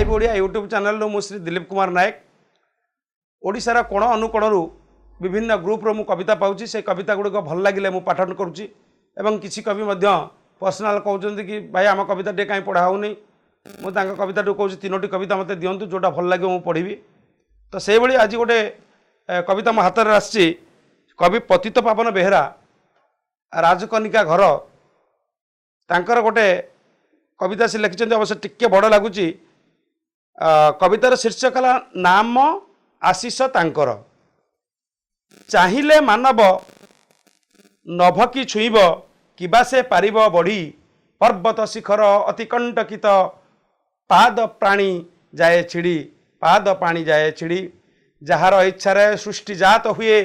Live Odia YouTube channel मु श्री दिलीप कुमार नायक ओडिशार कोण अनुकोणरू विभिन्न ग्रुप रो मु कविता पाउची से कविता गुड़िक भल लगे मु पाठन करुच्ची एवं किसी कवि पर्सनाल कहते कि भाई आम कविता टे कहीं पढ़ा होनी मुझे कविता कहूँ तीनोटी कविता मत दिंतु जोटा भल लगे मुझे पढ़ी तो से भाई आज गोटे कविता मो हाथ में आसी कवि पतित पावन बेहरा राजकनिका घर तांकर गोटे कविता से लिखिं अवश्य टिके बड़ लगुच कवितार शीर्षक है नाम आशीष तांकर चाहिए मानव नभकी छुईब किबा से पारिब बढ़ी पर्वत शिखर अतिकंटकित पाद प्राणी जाए छिड़ी पाद पाणी जाए छिड़ी जार इच्छारे सृष्टि जात हुए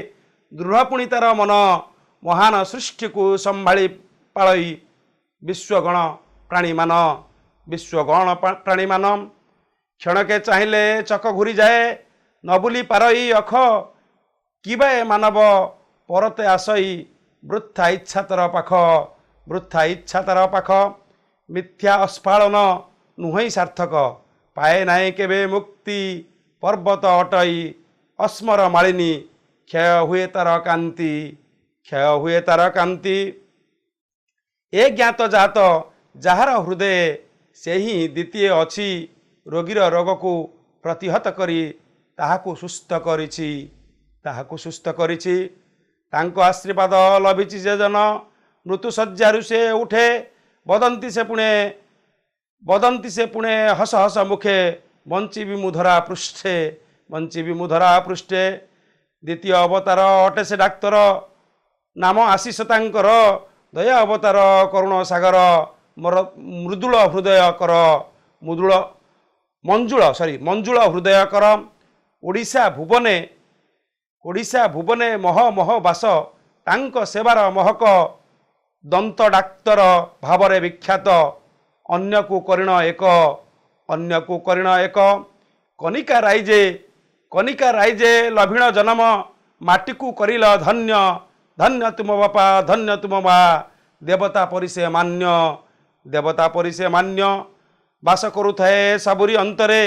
दृढ़ पुणी तार मन महान सृष्टि को संभाली पालई विश्वगण प्राणीमान विश्वगण प्राणीमान क्षणके चाहिए चक घूरी जाए नबुली पारई अख किबा मानव परते आसई वृथा इच्छा तर पाख वृथा इच्छा तर पाख मिथ्या अस्फालन नुहई सार्थक पाए नाई केबे मुक्ति पर्वत अटई अस्मर मालिनी क्षय हुए तार कांति क्षय हुए तार कांति ए ज्ञात जात जार हृदय से ही द्वितीय अच्छी रोगीर रोग को प्रतिहत करी ताहाकु सुस्थ करिछि ताहाकु सुस्थ करिछि तांको आशीर्वाद लभिछि जे जन मृत्युशज्यारु से उठे बदंती से पुणे हस हस मुखे बंची विमुधरा पृष्ठे बंची विमुधरा पृष्ठे द्वितीय अवतार अटे से डाक्तर नाम आशीष तांकर दया अवतार करुण सागर मृदुल हृदय कर मुदुल मंजुल हृदय कर ओडिशा भुवने मह मह बास तांक सेवार महक दंत डाक्तर भावरे विख्यात अन्य को करिण एक कनिका राइजे लभिण जन्म माटी को करिल धन्य धन्य तुम बापा धन्य तुम माँ देवता परिसे मान्य बास करुथाए सबुरी अंतरे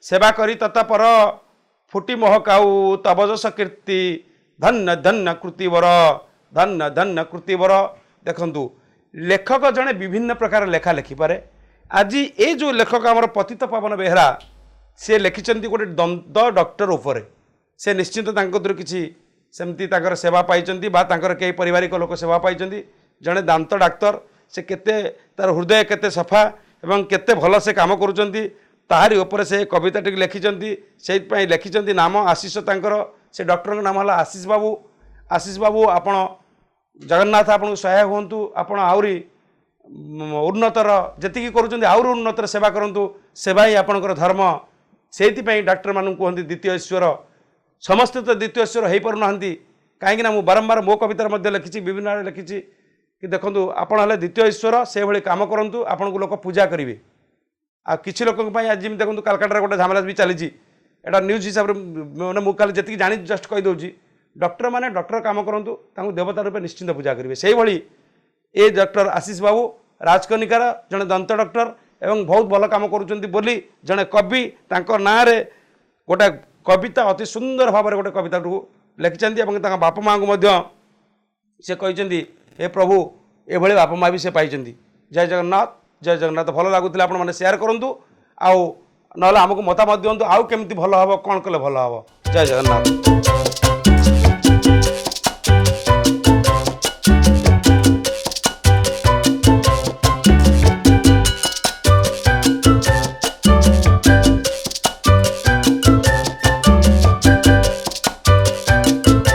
सेवा करी तत्पर फुटी महकाऊ तब जस कीर्ति धन्य धन्य कृतिवर धन्य धन्य कृतिवर देखंतु लेखक जड़े विभिन्न प्रकार लेखा लिखिपारे आज ये जो लेखक आमर पतित पावन बेहरा से लिखिं गोटे दंत डॉक्टर उपरे से निश्चित किसी सेमती सेवा पाई कई पारिवारिक लोक सेवा पाई जड़े दांत डाक्तर से केते तार हृदय केते सफा एवं केते भल से काम करुँच ताहारी उपरे से कविता टी लिखिं से लिखिं नाम आशीष तांकर से डॉक्टर नाम है आशीष बाबू आपण जगन्नाथ आपन सहाय हूँ आपण आउरी उन्नतर जी करुँच आउर उन्नतर सेवा करूँ सेवा ही आपणकर धर्म से डाक्टर मान कहते द्वितीय ईश्वर समस्ते तो द्वितीय ईश्वर हो पार ना कहीं मु बारंबार मो कवितार लिखी विभिन्न आड़े लिखी कि देखो आपण है द्वितीय ईश्वर से भाई कम करूँ आपन को लोक पूजा करेंगे आ किसी लोक आज देखो कालकाटार गोटे झमेला भी चली एटा न्यूज हिसाब से मैंने मुझे जी जानी जस्ट कहीदे डॉक्टर माने डॉक्टर काम करूँ देवता रूपे निश्चिंत पूजा करेंगे से भाई ये डॉक्टर आशीष बाबू राजकनिकार जड़े दंत डॉक्टर एवं बहुत भल काम करुँच जड़े कवि ना गोटे कविता अति सुंदर भाव में गोटे कविता लिखिं बापा माँ को से कहते हे प्रभु एभली बापा माँ भी से पाई जय जगन्नाथ भल लगुला आपण मैंने शेयर करूँ आउ ना आमको मतामत दिंतु आउ केमती भल हम कौन कले भल हम जय जगन्नाथ।